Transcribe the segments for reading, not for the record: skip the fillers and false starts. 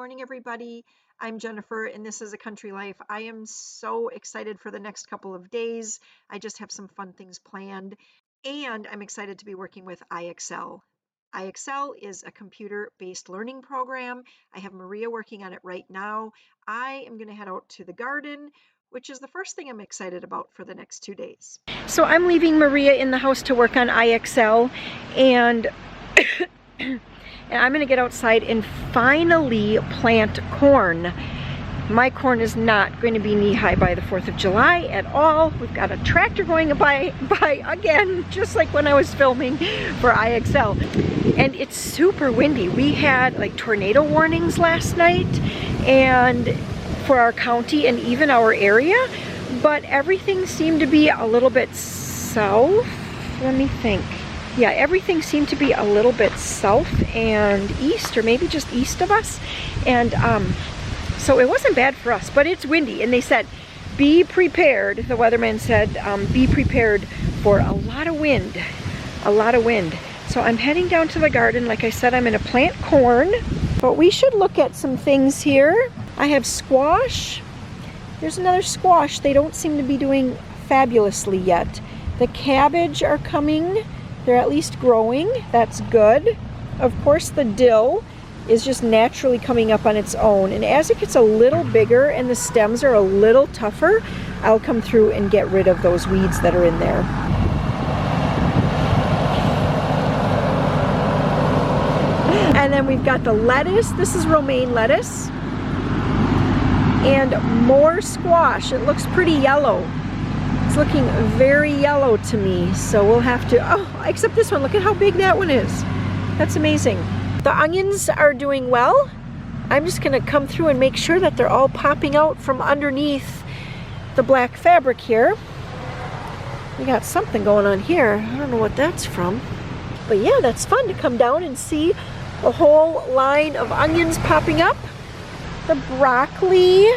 morning, everybody. I'm Jennifer, and this is A Country Life. I am so excited for the next couple of days. I just have some fun things planned, and I'm excited to be working with IXL. IXL is a computer-based learning program. I have Maria working on it right now. I am going to head out to the garden, which is the first thing I'm excited about for the next 2 days. So I'm leaving Maria in the house to work on IXL, and and I'm going to get outside and finally plant corn. My corn is not going to be knee-high by the 4th of July at all. We've got a tractor going by again, just like when I was filming for IXL. And it's super windy. We had like tornado warnings last night and for our county and even our area, but everything seemed to be a little bit south. Let me think. Yeah, everything seemed to be a little bit south and east, or maybe just east of us. And so it wasn't bad for us, but it's windy. And they said, be prepared. The weatherman said, be prepared for a lot of wind, a lot of wind. So I'm heading down to the garden. Like I said, I'm gonna plant corn, but we should look at some things here. I have squash. There's another squash. They don't seem to be doing fabulously yet. The cabbage are coming. They're at least growing. That's good. Of course, the dill is just naturally coming up on its own. And as it gets a little bigger and the stems are a little tougher, I'll come through and get rid of those weeds that are in there. And then we've got the lettuce. This is romaine lettuce. And more squash. It looks pretty yellow. It's looking very yellow to me, so we'll have to, oh, except this one, look at how big that one is. That's amazing. The onions are doing well. I'm just gonna come through and make sure that they're all popping out from underneath the black fabric here. We got something going on here. I don't know what that's from. But yeah, that's fun to come down and see a whole line of onions popping up. The broccoli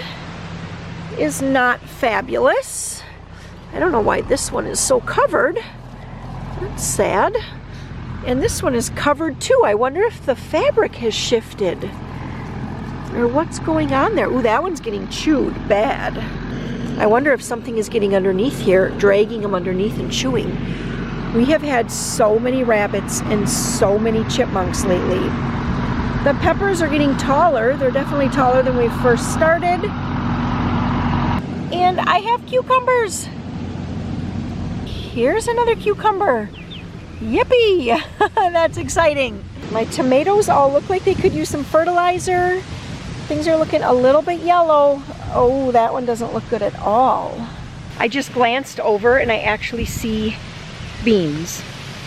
is not fabulous. I don't know why this one is so covered. That's sad. And this one is covered too. I wonder if the fabric has shifted or what's going on there. Ooh, that one's getting chewed bad. I wonder if something is getting underneath here, dragging them underneath and chewing. We have had so many rabbits and so many chipmunks lately. The peppers are getting taller. They're definitely taller than we first started. And I have cucumbers. Here's another cucumber. Yippee! That's exciting. My tomatoes all look like they could use some fertilizer. Things are looking a little bit yellow. Oh, that one doesn't look good at all. I just glanced over and I actually see beans.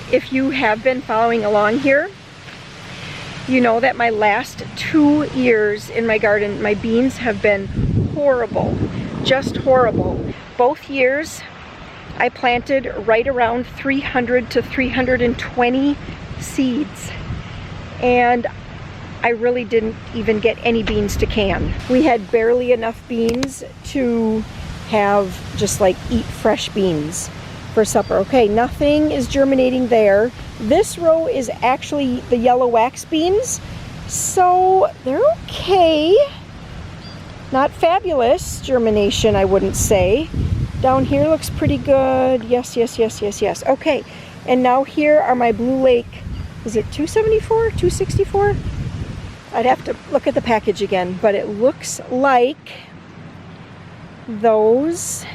If you have been following along here, you know that my last 2 years in my garden, my beans have been horrible, just horrible. Both years, I planted right around 300 to 320 seeds, and I really didn't even get any beans to can. We had barely enough beans to have just like eat fresh beans for supper. Okay, nothing is germinating there. This row is actually the yellow wax beans, so they're okay. Not fabulous germination, I wouldn't say. Down here looks pretty good. Yes, yes, yes, yes, yes. Okay, and now here are my Blue Lake. Is it 274, 264? I'd have to look at the package again, but it looks like those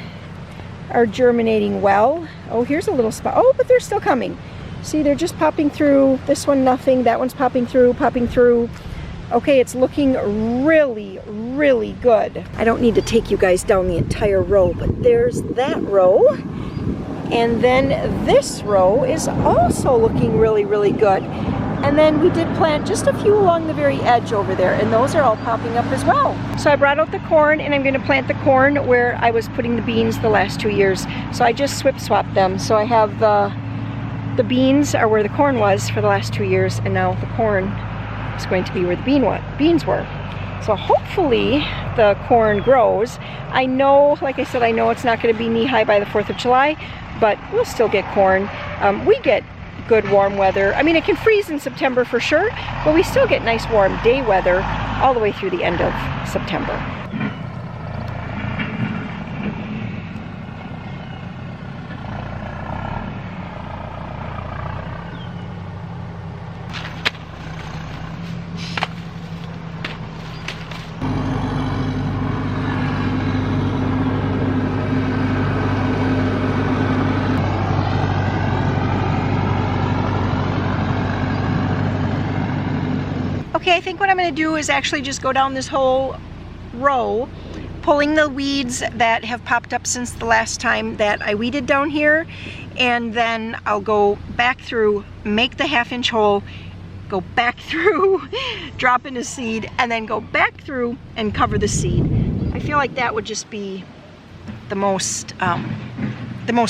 are germinating well. Oh, here's a little spot. Oh, but they're still coming. See, they're just popping through. This one, nothing. That one's popping through, popping through. Okay, it's looking really, really good. I don't need to take you guys down the entire row, but there's that row. And then this row is also looking really, really good. And then we did plant just a few along the very edge over there, and those are all popping up as well. So I brought out the corn, and I'm gonna plant the corn where I was putting the beans the last 2 years. So I just swap them. So I have the beans are where the corn was for the last 2 years, and now the corn is going to be where the beans were. So hopefully the corn grows. I know, like I said, I know it's not gonna be knee-high by the 4th of July, but we'll still get corn. We get good warm weather. I mean, it can freeze in September for sure, but we still get nice warm day weather all the way through the end of September. Okay, I think what I'm going to do is actually just go down this whole row, pulling the weeds that have popped up since the last time that I weeded down here, and then I'll go back through, make the half-inch hole, go back through, drop in a seed, and then go back through and cover the seed. I feel like that would just be the most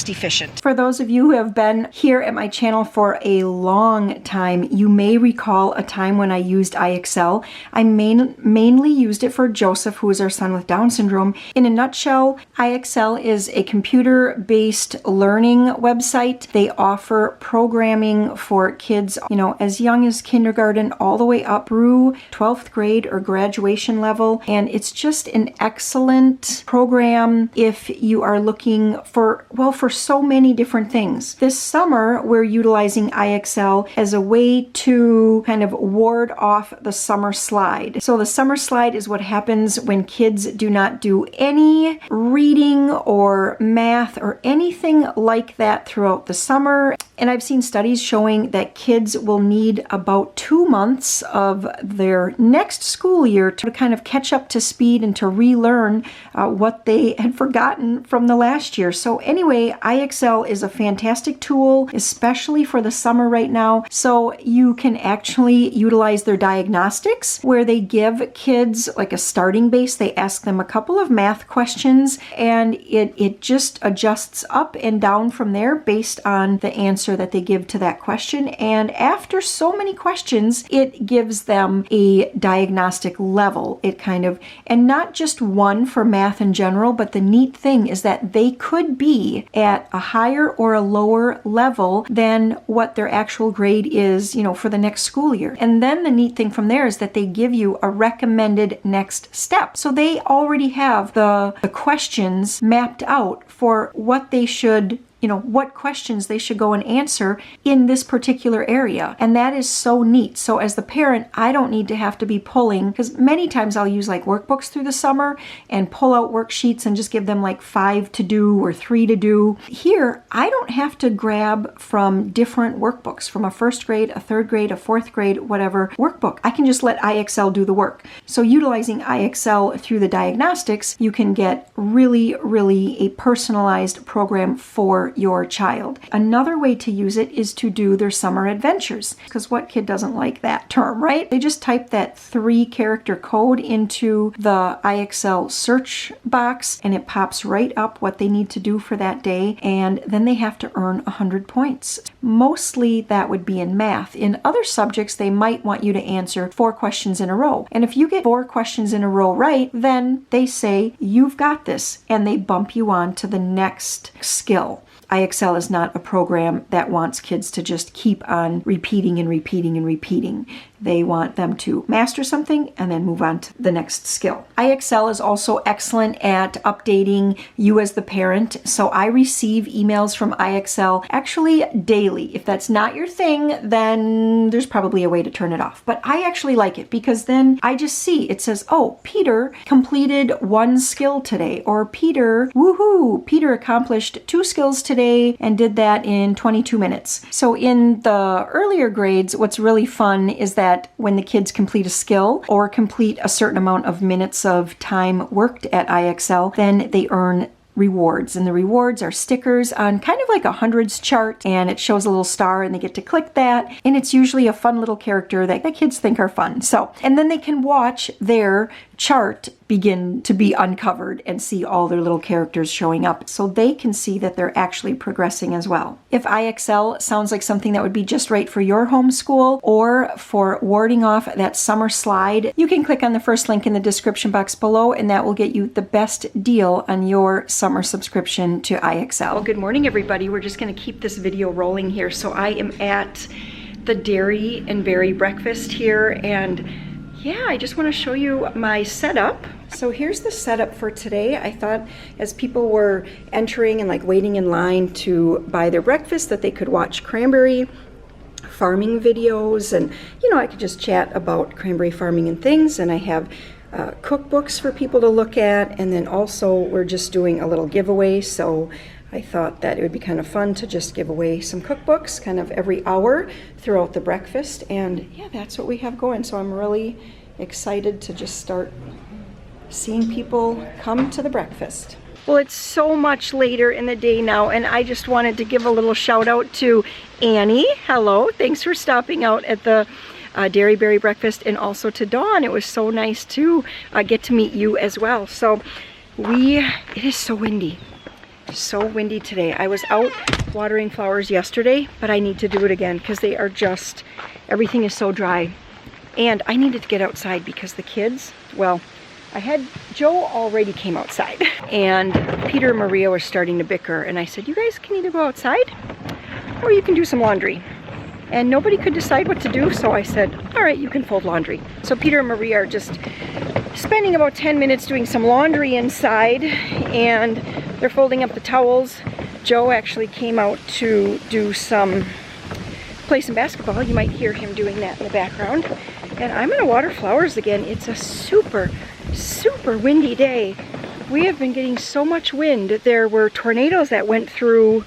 efficient. For those of you who have been here at my channel for a long time, you may recall a time when I used IXL. I mainly used it for Joseph, who is our son with Down syndrome. In a nutshell, IXL is a computer-based learning website. They offer programming for kids, you know, as young as kindergarten all the way up through 12th grade or graduation level. And it's just an excellent program if you are looking for, well, for so many different things. This summer, we're utilizing IXL as a way to kind of ward off the summer slide. So the summer slide is what happens when kids do not do any reading or math or anything like that throughout the summer. And I've seen studies showing that kids will need about 2 months of their next school year to kind of catch up to speed and to relearn what they had forgotten from the last year. So anyway, IXL is a fantastic tool, especially for the summer right now. So you can actually utilize their diagnostics where they give kids like a starting base. They ask them a couple of math questions and it just adjusts up and down from there based on the answer that they give to that question. And after so many questions, it gives them a diagnostic level. It kind of, and not just one for math in general, but the neat thing is that they could be at a higher or a lower level than what their actual grade is, you know, for the next school year. And then the neat thing from there is that they give you a recommended next step. So they already have the questions mapped out for what they should, you know, what questions they should go and answer in this particular area. And that is so neat. So as the parent, I don't need to have to be pulling, because many times I'll use like workbooks through the summer and pull out worksheets and just give them like 5 to do or 3 to do. Here, I don't have to grab from different workbooks, from a 1st grade, a 3rd grade, a 4th grade, whatever workbook. I can just let IXL do the work. So utilizing IXL through the diagnostics, you can get really, really a personalized program for your child. Another way to use it is to do their summer adventures, because what kid doesn't like that term, right? They just type that 3-character code into the IXL search box and it pops right up what they need to do for that day, and then they have to earn 100 points. Mostly that would be in math. In other subjects, they might want you to answer 4 questions in a row. And if you get 4 questions in a row right, then they say, you've got this, and they bump you on to the next skill. IXL is not a program that wants kids to just keep on repeating and repeating and repeating. They want them to master something and then move on to the next skill. IXL is also excellent at updating you as the parent. So I receive emails from IXL actually daily. If that's not your thing, then there's probably a way to turn it off. But I actually like it because then I just see, it says, oh, Peter completed 1 skill today, or Peter, woohoo, Peter accomplished 2 skills today and did that in 22 minutes. So in the earlier grades, what's really fun is that when the kids complete a skill or complete a certain amount of minutes of time worked at IXL, then they earn rewards. And the rewards are stickers on kind of like a hundreds chart, and it shows a little star and they get to click that. And it's usually a fun little character that the kids think are fun. So, and then they can watch their chart begin to be uncovered and see all their little characters showing up, so they can see that they're actually progressing as well. If IXL sounds like something that would be just right for your homeschool or for warding off that summer slide, you can click on the first link in the description box below and that will get you the best deal on your summer summer subscription to IXL. Well, good morning, everybody. We're just going to keep this video rolling here. So I am at the Dairy and Berry breakfast here, and yeah, I just want to show you my setup. So here's the setup for today. I thought as people were entering and like waiting in line to buy their breakfast that they could watch cranberry farming videos, and you know, I could just chat about cranberry farming and things, and I have cookbooks for people to look at, and then also we're just doing a little giveaway, so I thought that it would be kind of fun to just give away some cookbooks kind of every hour throughout the breakfast, and yeah, that's what we have going. So I'm really excited to just start seeing people come to the breakfast. Well, it's so much later in the day now, and I just wanted to give a little shout out to Annie. Hello, thanks for stopping out at the Dairy Berry breakfast, and also to Dawn. It was so nice to get to meet you as well. So it is so windy. So windy today. I was out watering flowers yesterday, but I need to do it again because they are just, everything is so dry. And I needed to get outside because the kids, well, Joe already came outside, and Peter and Maria were starting to bicker, and I said, you guys can either go outside or you can do some laundry. And nobody could decide what to do, so I said, all right, you can fold laundry. So Peter and Maria are just spending about 10 minutes doing some laundry inside, and they're folding up the towels. Joe actually came out to play some basketball. You might hear him doing that in the background. And I'm gonna water flowers again. It's a super windy day. We have been getting so much wind. There were tornadoes that went through,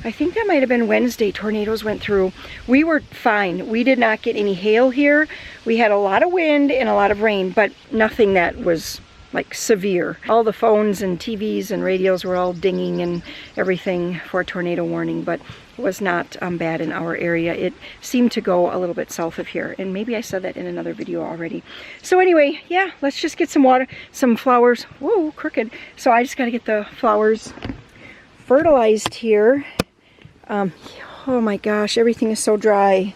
I think that might have been Wednesday, tornadoes went through. We were fine. We did not get any hail here. We had a lot of wind and a lot of rain, but nothing that was like severe. All the phones and TVs and radios were all dinging and everything for a tornado warning, but it was not bad in our area. It seemed to go a little bit south of here, and maybe I said that in another video already. So anyway, yeah, let's just get some water, some flowers. Whoa, crooked. So I just got to get the flowers fertilized here. Oh my gosh, everything is so dry.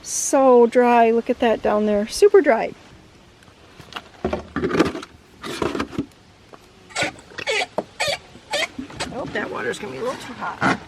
So dry. Look at that down there. Super dry. Oh, that water's gonna be a little too hot.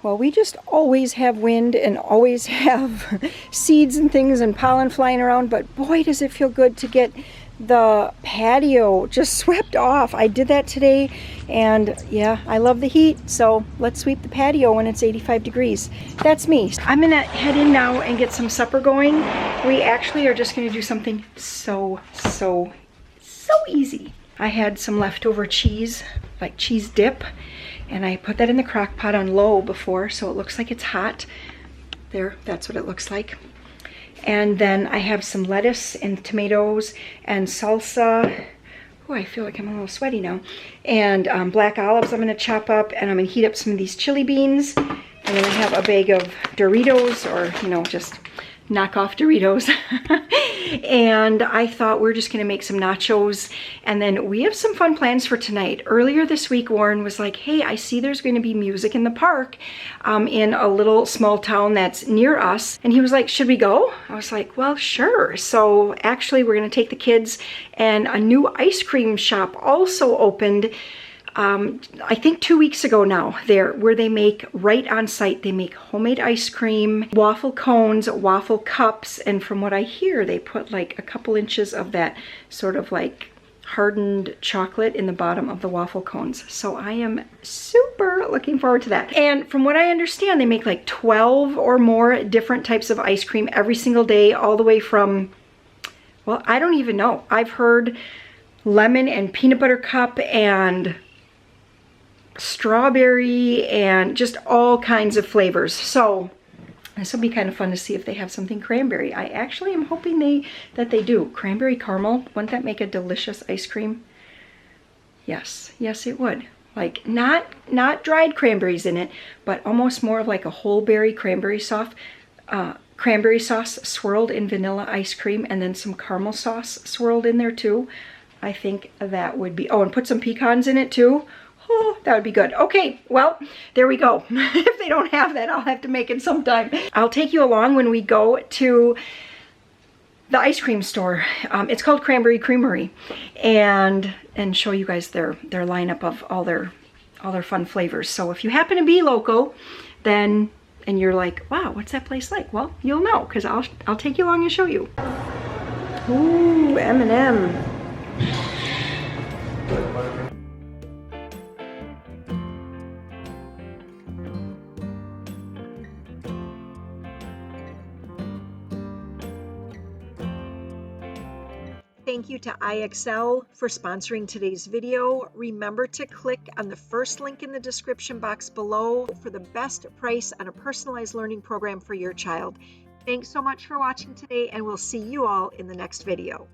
Well, we just always have wind and always have seeds and things and pollen flying around, but boy, does it feel good to get the patio just swept off. I did that today, and yeah, I love the heat, so let's sweep the patio when it's 85 degrees. That's me. I'm gonna head in now and get some supper going. We actually are just gonna do something so easy. I had some leftover cheese, like cheese dip, and I put that in the crock pot on low before, so it looks like it's hot. There, that's what it looks like. And then I have some lettuce and tomatoes and salsa. Oh, I feel like I'm a little sweaty now. And black olives I'm gonna chop up, and I'm gonna heat up some of these chili beans. And then I have a bag of Doritos, or, you know, just knockoff Doritos. And I thought we're just gonna make some nachos, and then we have some fun plans for tonight. Earlier this week, Warren was like, hey, I see there's going to be music in the park in a little small town that's near us, and he was like, should we go? I was like, well, sure. So actually we're gonna take the kids, and a new ice cream shop also opened I think 2 weeks ago now, there, where they make right on site. They make homemade ice cream, waffle cones, waffle cups, and from what I hear, they put like a couple inches of that sort of like hardened chocolate in the bottom of the waffle cones. So I am super looking forward to that. And from what I understand, they make like 12 or more different types of ice cream every single day, all the way from, well, I don't even know. I've heard lemon and peanut butter cup and strawberry and just all kinds of flavors. So this will be kind of fun to see if they have something cranberry. I actually am hoping that they do. Cranberry caramel, wouldn't that make a delicious ice cream? Yes, yes it would. Like not dried cranberries in it, but almost more of like a whole berry cranberry soft. cranberry sauce swirled in vanilla ice cream, and then some caramel sauce swirled in there too. I think that would be, oh, and put some pecans in it too. Oh, that would be good. Okay, well, there we go. If they don't have that, I'll have to make it sometime. I'll take you along when we go to the ice cream store. It's called Cranberry Creamery, and show you guys their lineup of all their fun flavors. So if you happen to be local, then, and you're like, wow, what's that place like? Well, you'll know, because I'll take you along and show you. Ooh, M&M. Thank you to IXL for sponsoring today's video. Remember to click on the first link in the description box below for the best price on a personalized learning program for your child. Thanks so much for watching today, and we'll see you all in the next video.